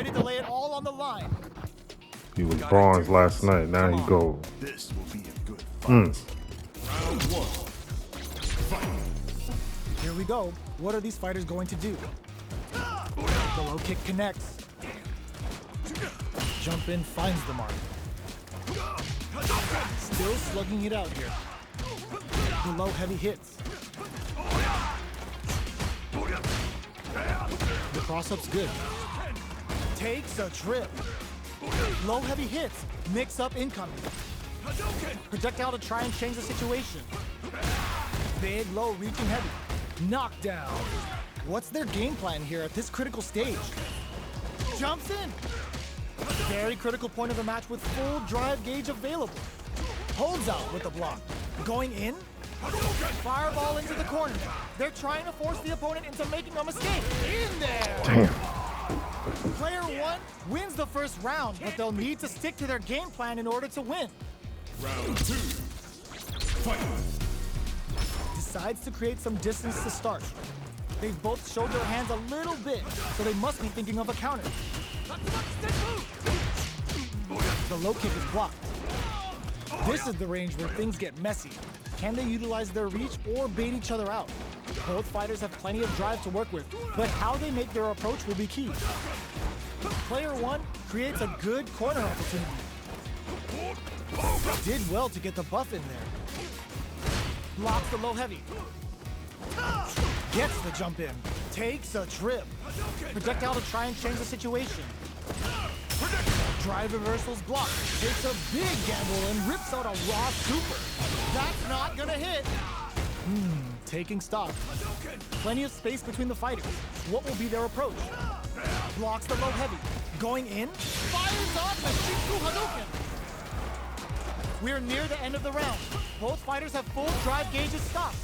ready to lay it all on the line. He was bronze last night. Now he gold. This will be a good fight. Round one. Fight. Here we go. What are these fighters going to do? The low kick connects. Jump in finds the mark. Still slugging it out here. The low heavy hits. The cross-up's good. Takes a trip. Low heavy hits. Mix up incoming. Projectile to try and change the situation. Big low reaching heavy. Knockdown. What's their game plan here at this critical stage? Jumps in. Very critical point of the match with full drive gauge available. Holds out with the block. Going in. Fireball into the corner. They're trying to force the opponent into making a mistake. In there. Damn. Player one wins the first round, but they'll need to stick to their game plan in order to win. Round two. Fight. Decides to create some distance to start. They've both showed their hands a little bit, so they must be thinking of a counter. The low kick is blocked. This is the range where things get messy. Can they utilize their reach or bait each other out? Both fighters have plenty of drive to work with, but how they make their approach will be key. Player one creates a good corner opportunity. Did well to get the buff in there. Blocks the low heavy. Gets the jump in. Takes a trip. Projectile to try and change the situation. Drive reversals blocked. Takes a big gamble and rips out a raw super. That's not gonna hit. Taking stock. Plenty of space between the fighters. What will be their approach? Blocks the low heavy. Going in. Fires off the Shiku Hadouken. We're near the end of the round. Both fighters have full drive gauges stopped.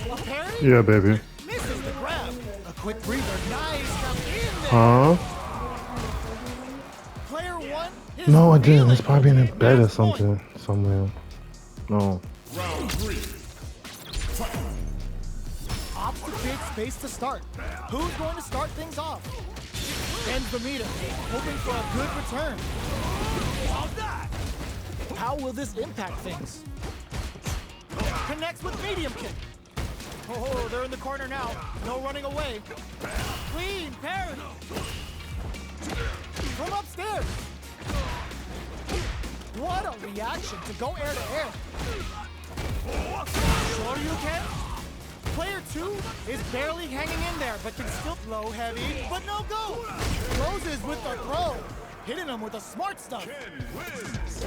A parry? Yeah, baby. Misses the grab. A quick breather. Nice. Now in there. Huh? Player one is No, I didn't. It's really probably in open. bed or Match point. something. Somewhere. No. Round three. Fight. Opts to create space to start. Who's going to start things off? Ends the meter, hoping for a good return. How will this impact things? Connects with medium kick. Oh, they're in the corner now. No running away. Clean parry. From upstairs. What a reaction to go air to air. Sure you can? Player two is barely hanging in there, but can still low heavy, but no go. Closes with the throw. Hitting him with the smart stuff.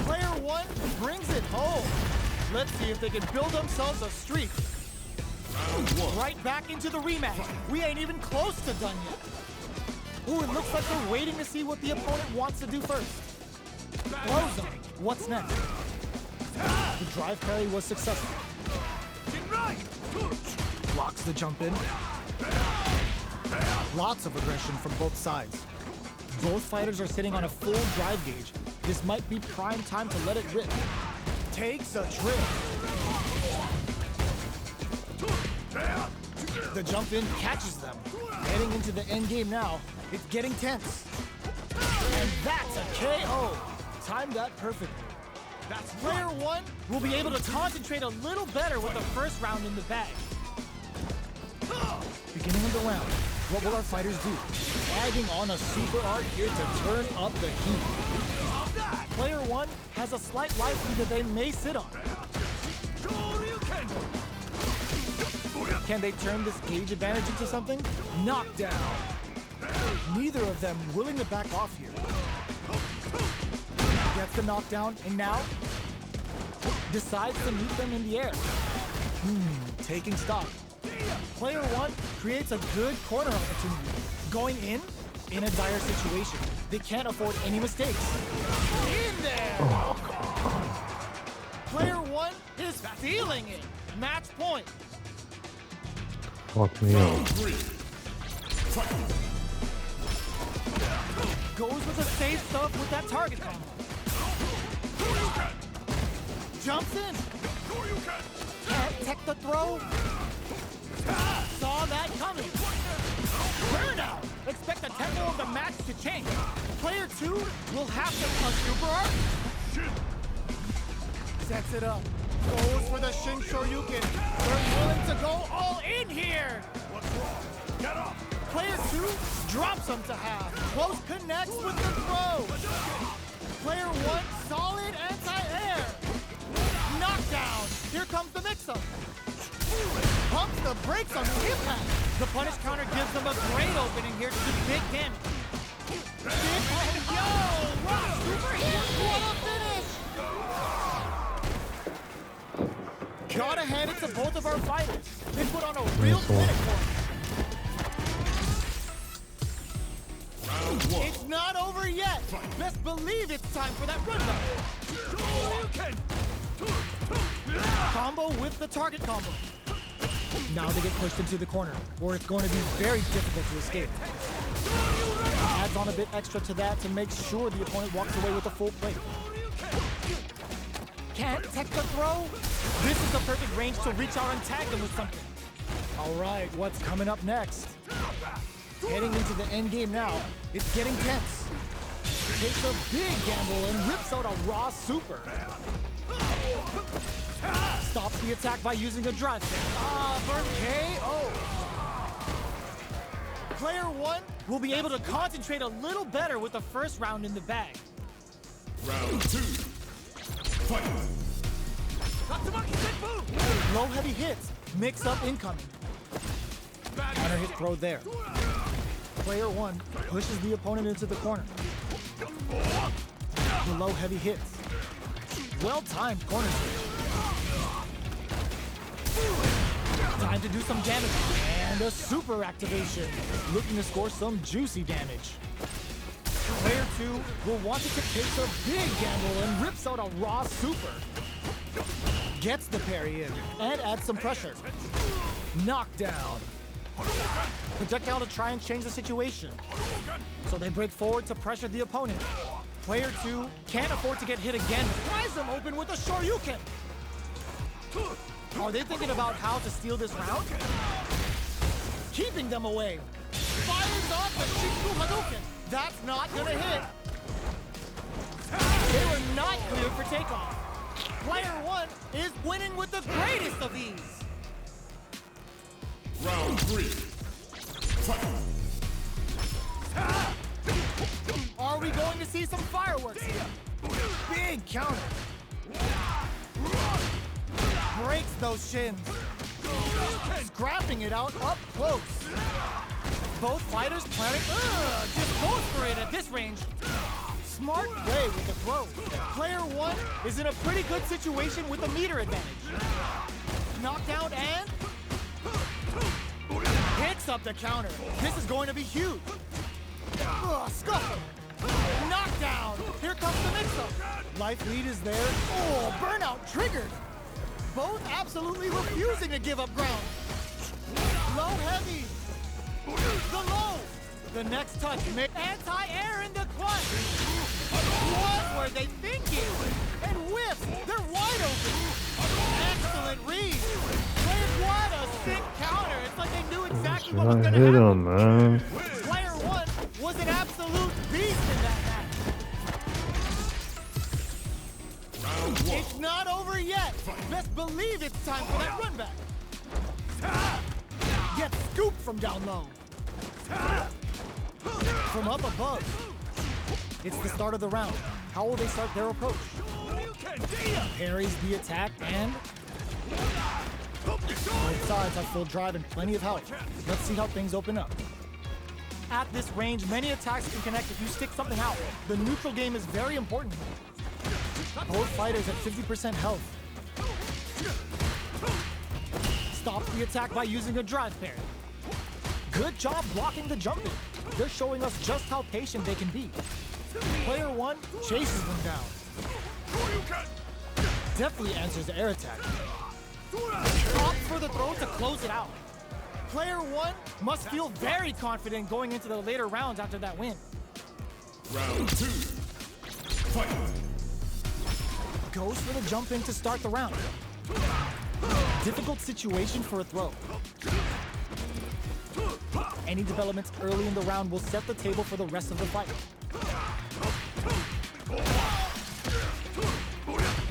Player one brings it home. Let's see if they can build themselves a streak. Right back into the rematch. We ain't even close to done yet. Ooh, it looks like they're waiting to see what the opponent wants to do first. Close them. What's next? The drive parry was successful. Blocks the jump in. Lots of aggression from both sides. Both fighters are sitting on a full drive gauge. This might be prime time to let it rip. Takes a trip. The jump in catches them. Heading into the end game now. It's getting tense. And that's a KO. Timed that perfectly. Player one will be able to concentrate a little better with the first round in the bag. Beginning of the round, what will our fighters do? Adding on a super art here to turn up the heat. Player one has a slight life lead that they may sit on. Can they turn this gauge advantage into something? Knockdown. Neither of them willing to back off here. Gets the knockdown, and now decides to meet them in the air. Taking stock. Player one creates a good corner opportunity. Going in a dire situation. They can't afford any mistakes. In there! Player one is feeling it. Match point. Fuck me up. Goes with the safe stuff with that target combo. Jumps in. Can't tech the throw. Saw that coming. Burnout. Expect the tempo of the match to change. 2 will have to punch super hard. Sets it up. Goes for the Shin Shoryuken. They're willing to go all in here. What's wrong? Get up! Player 2 drops him to half. Close connects with the throw. Player 1, solid anti-air. Knockdown. Here comes the mix-up. Pumps the brakes on the impact. The punish counter gives them a great opening here to do big damage. Yo! Rock super hit! What a finish! Gotta hand it to both of our fighters. They put on a real clinic for us. Round 1. It's not over yet. Best believe it's time for that run back. Combo with the target combo. Now they get pushed into the corner, where it's going to be very difficult to escape. Adds on a bit extra to that to make sure the opponent walks away with a full plate. Can't tech the throw? This is the perfect range to reach out and tag them with something. All right, what's coming up next? Heading into the end game now, it's getting tense. Takes a big gamble and rips out a raw super. Stops the attack by using a drive kick. For KO. Player 1 will be able to concentrate a little better with the first round in the bag. Round 2. Fight! Low heavy hits, mix up incoming. Counter hit throw there. Player 1 pushes the opponent into the corner. The low heavy hits. Well-timed corner switch. Time to do some damage. And a super activation. Looking to score some juicy damage. Player 2 will want it to take a big gamble and rips out a raw super. Gets the parry in and adds some pressure. Knockdown. Projectile to try and change the situation. So they break forward to pressure the opponent. Player 2 can't afford to get hit again. Flies them open with a Shoryuken. Are they thinking about how to steal this round? Keeping them away. Fires off the Shinku Hadouken. That's not gonna hit. They were not cleared for takeoff. Player 1 is winning with the greatest of ease. Round 3. Fight! Are we going to see some fireworks here? Big counter. Breaks those shins. Scrapping it out up close. Both fighters planning, just goes for it at this range. Smart play with the throw. Player 1 is in a pretty good situation with a meter advantage. Knockdown and picks up the counter. This is going to be huge. Scuffle. Knockdown. Here comes the mix-up. Life lead is there. Oh, burnout triggered. Both absolutely refusing to give up ground. Low heavy. The low. The next touch. Anti-air in the clutch. What were they thinking? And whiff. They're wide open. Excellent read. What a sick counter. It's like they knew exactly what was going to Hit happen. him, man. Player 1 was an absolute beast in that match. Round 1. It's not over yet. Best believe it's time for that run back. Gets scooped from down low. From up above. It's the start of the round. How will they start their approach? Parries the attack and both sides have full drive and plenty of health. Let's see how things open up. At this range, many attacks can connect if you stick something out. The neutral game is very important. Both fighters at 50% health. Stops the attack by using a drive parry. Good job blocking the jumping. They're showing us just how patient they can be. Player 1 chases them down. Definitely answers the air attack. Opts for the throw to close it out. Player 1 must feel very confident going into the later rounds after that win. Round 2. Fight! Goes for the jump in to start the round. Difficult situation for a throw. Any developments early in the round will set the table for the rest of the fight.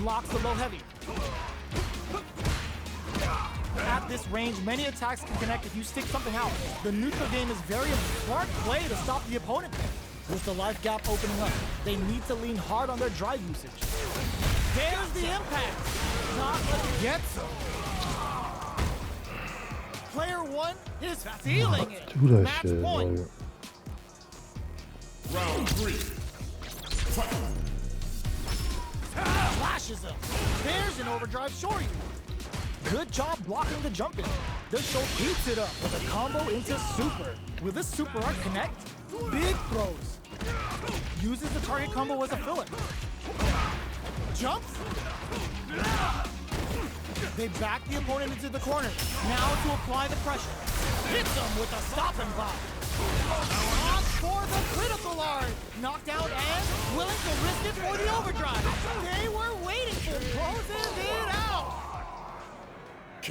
blocks the low heavy. At this range, many attacks can connect if you stick something out. The neutral game is very smart play to stop the opponent. With the life gap opening up, they need to lean hard on their drive usage. There's the impact. Not gets him. Player one is feeling it. Do that Match shit, point. like. Round 3. Fight. Flashes him. There's an overdrive Shoryu. Good job blocking the jump in. This show heats it up with a combo into super. Will this super art connect? Big throws. Uses the target combo as a filler. Jumps. They back the opponent into the corner. Now to apply the pressure. Hits him with a stop and block. On for the critical art. Knockdown and willing to risk it for the overdrive. They were waiting for closes it out.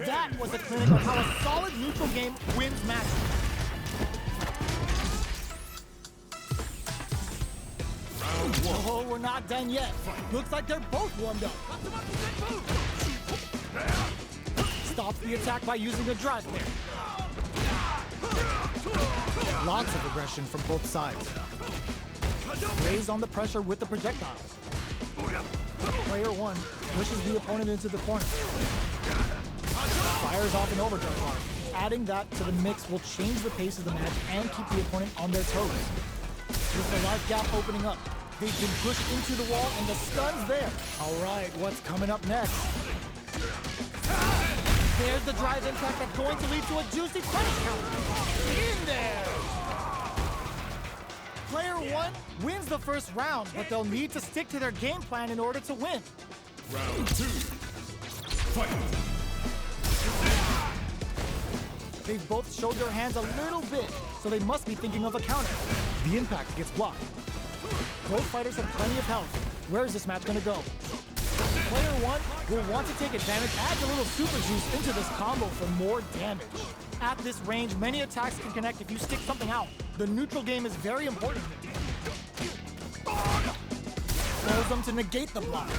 That was a clinic of how a solid neutral game wins matches. Round 1. Oh, we're not done yet. Looks like they're both warmed up. Stops the attack by using a drive there. Lots of aggression from both sides. Lays on the pressure with the projectiles. Player one pushes the opponent into the corner. Fires off an overdrive bar. Adding that to the mix will change the pace of the match and keep the opponent on their toes. With the life gap opening up, they've been pushed into the wall and the stun's there. All right, what's coming up next? There's the drive impact that's going to lead to a juicy punish counter. In there! Player one wins the first round, but they'll need to stick to their game plan in order to win. Round 2. Fight. They've both showed their hands a little bit, so they must be thinking of a counter. The impact gets blocked. Both fighters have plenty of health. Where is this match gonna go? Player one will want to take advantage, adds a little super juice into this combo for more damage. At this range, many attacks can connect if you stick something out. The neutral game is very important. Throws them to negate the block.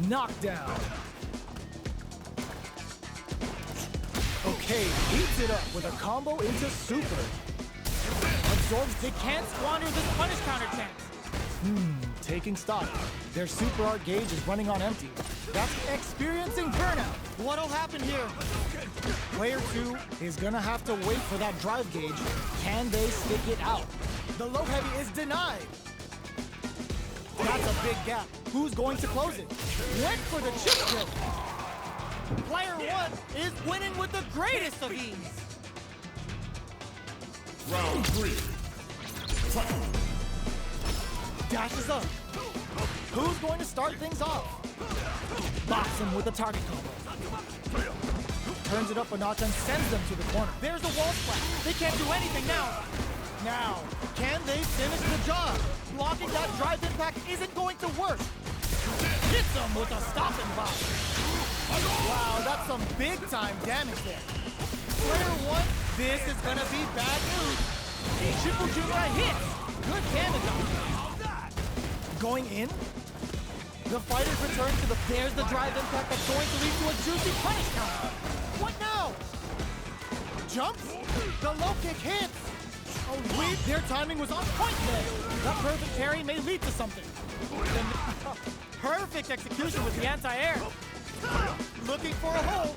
Knockdown. Okay, heats it up with a combo into super. Absorbs, they can't squander this punish counter chance. Taking stock. Their super art gauge is running on empty. That's experiencing burnout. What'll happen here? Player two is gonna have to wait for that drive gauge. Can they stick it out? The low heavy is denied. That's a big gap. Who's going to close it? Went for the chip kill. Player one is winning with the greatest of ease. Round 3. Fight. Dashes up. Who's going to start things off? Box him with a target combo. Turns it up a notch and sends them to the corner. There's a wall splash. They can't do anything now. Now, can they finish the job? Blocking that drive impact isn't going to work. Hits them with a stop and block. Wow, that's some big time damage there. Player one, this is gonna be bad news. Triple Junior hits. Good damage on him. Going in, the fighters return to the. There's the drive impact that's going to lead to a juicy punish counter. What now? Jumps. The low kick hits. Oh, wait, their timing was on point there. That perfect parry may lead to something. Perfect execution with the anti-air. Looking for a hole.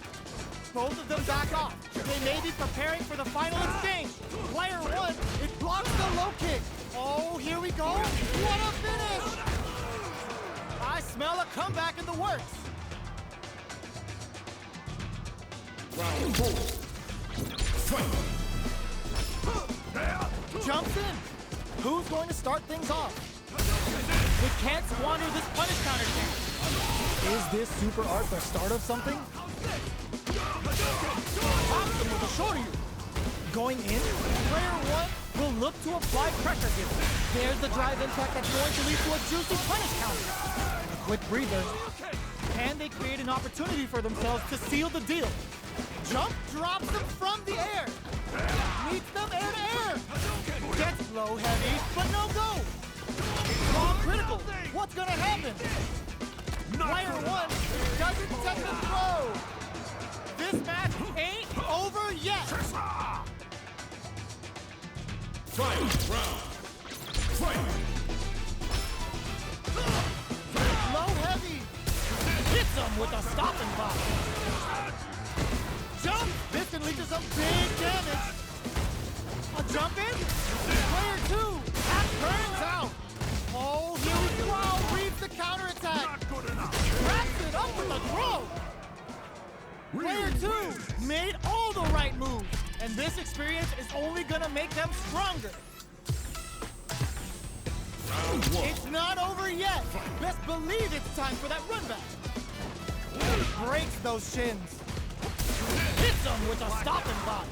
Both of them back off. They may be preparing for the final exchange. Player one, it blocks the low kick. Oh, here we go. What a finish! I smell a comeback in the works. Round 4. Fight. Jumps in. Who's going to start things off? They can't squander this punish counter chance. Is this super art the start of something? Pops him with a Shoryu. Going in, player one will look to apply pressure here. There's the drive impact that's going to lead to a juicy punish counter. A quick breather. Can they create an opportunity for themselves to seal the deal? Jump drops them from the air. Meets them air to air. Gets low heavy, but no go. Long critical. What's gonna happen? Player one doesn't set the throw. This match ain't over yet. Final round. Fight. Low heavy. Hits him with a stopping block. Jump. This unleashes some big damage. A jump in. Player two. That burns out. Oh, here we go. Reads the counterattack. Not good enough. Wraps it up with a throw. Player two made all the right moves, and this experience is only gonna make them stronger. Round one. It's not over yet. Best believe it's time for that run back. Breaks those shins. Hits them with a stopping block.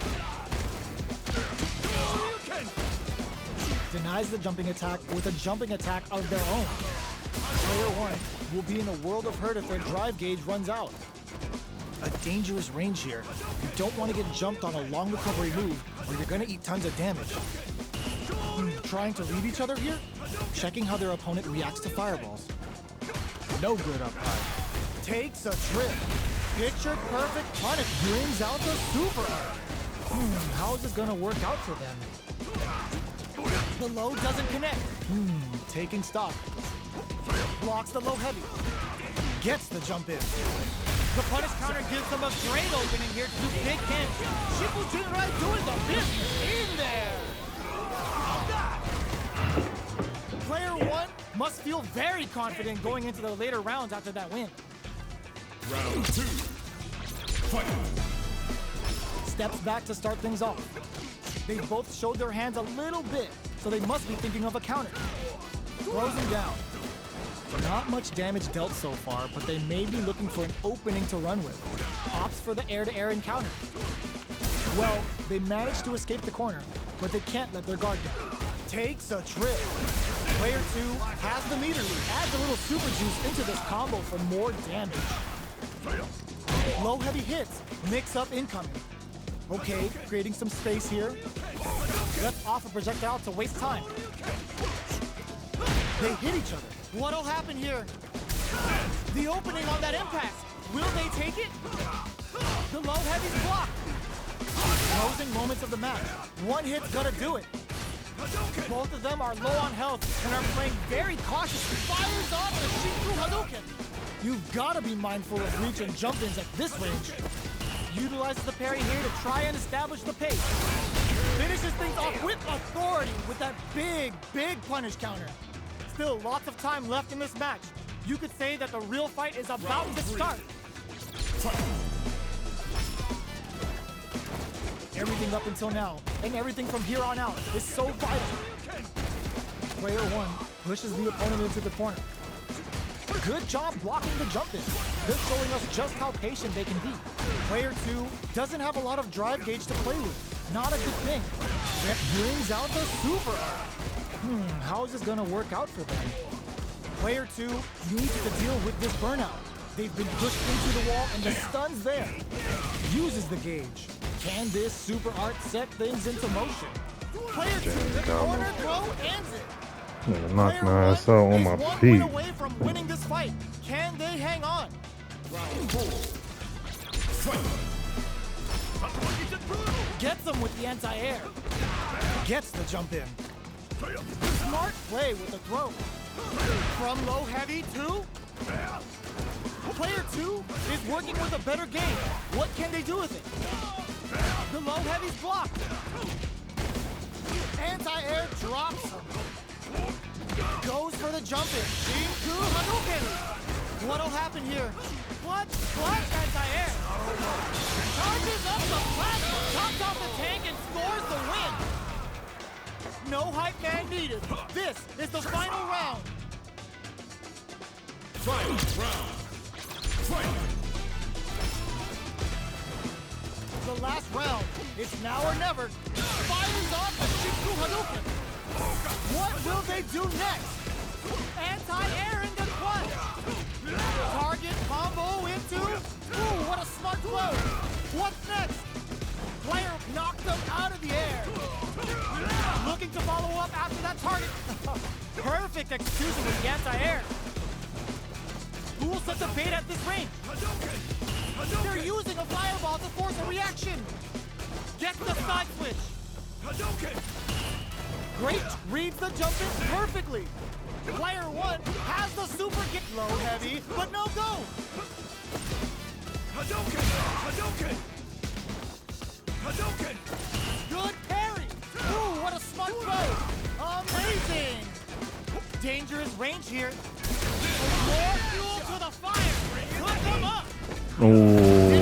Denies the jumping attack with a jumping attack of their own. Player one will be in a world of hurt if their drive gauge runs out. A dangerous range here. You don't want to get jumped on a long recovery move, or you're gonna eat tons of damage. Trying to lead each other here? Checking how their opponent reacts to fireballs. No good up high. Takes a trip. Picture perfect punish brings out the super art. How is this gonna work out for them? The low doesn't connect. Taking stock. Blocks the low heavy. Gets the jump in. The punish counter gives them a great opening here to Big Ken. Shifu Jinrai doing the business in there. Player one must feel very confident going into the later rounds after that win. Round two. Fight. Steps back to start things off. They both showed their hands a little bit, so they must be thinking of a counter. Throws him down. Not much damage dealt so far, but they may be looking for an opening to run with. Opts for the air-to-air encounter. Well, they managed to escape the corner, but they can't let their guard down. Takes a trip. Player two has the meter lead. Adds a little super juice into this combo for more damage. Low heavy hits. Mix up incoming. Okay, creating some space here. Left off a projectile to waste time. They hit each other. What'll happen here? The opening on that impact. Will they take it? The low heavy's blocked. Closing moments of the match. One hit's gonna do it. Both of them are low on health and are playing very cautiously. Fires off the Shinku Hadouken. You've gotta be mindful of reach and jump-ins at this range. Utilizes the parry here to try and establish the pace. Finishes things off with authority with that big punish counter. Still lots of time left in this match. You could say that the real fight is about to start. Everything up until now, and everything from here on out, is so vital. Player one pushes the opponent into the corner. Good job blocking the jump in. They're showing us just how patient they can be. Player two doesn't have a lot of drive gauge to play with. Not a good thing. That brings out the super art. How is this gonna work out for them? Player two needs to deal with this burnout. They've been pushed into the wall and the stun's there. Uses the gauge. Can this super art set things into motion? Player two, the corner throw ends it. Nigga knocked my ass out on my one feet. win away from winning this fight. Can they hang on? Round four. Fight. Gets them with the anti-air. Gets the jump in. Smart play with the throw. From low heavy to... Player two is working with a better game. What can they do with it? The low heavy's blocked. Anti-air drops him. Goes for the jump in. Shinku Hadouken. What'll happen here? What? Anti-air. Charges up the platform, chops off the tank, and scores the win. No hype man needed. This is the final round. Final round. Fight. The last round. It's now or never. Fires off the Shinku Hadouken. What will they do next? Anti-air in the clutch. Target combo into... Ooh, what a smart blow. What's next? Player knocked them out of the air. Looking to follow up after that target. Perfect execution with the anti-air. Fools set the bait at this range. They're using a fireball to force a reaction. Gets the side switch. Great, reads the jump in perfectly. Player 1 has the super get low heavy, but no go. Good parry. Ooh, what a smart throw. Amazing. Dangerous range here. More fuel to the fire. Cook them up. Oh.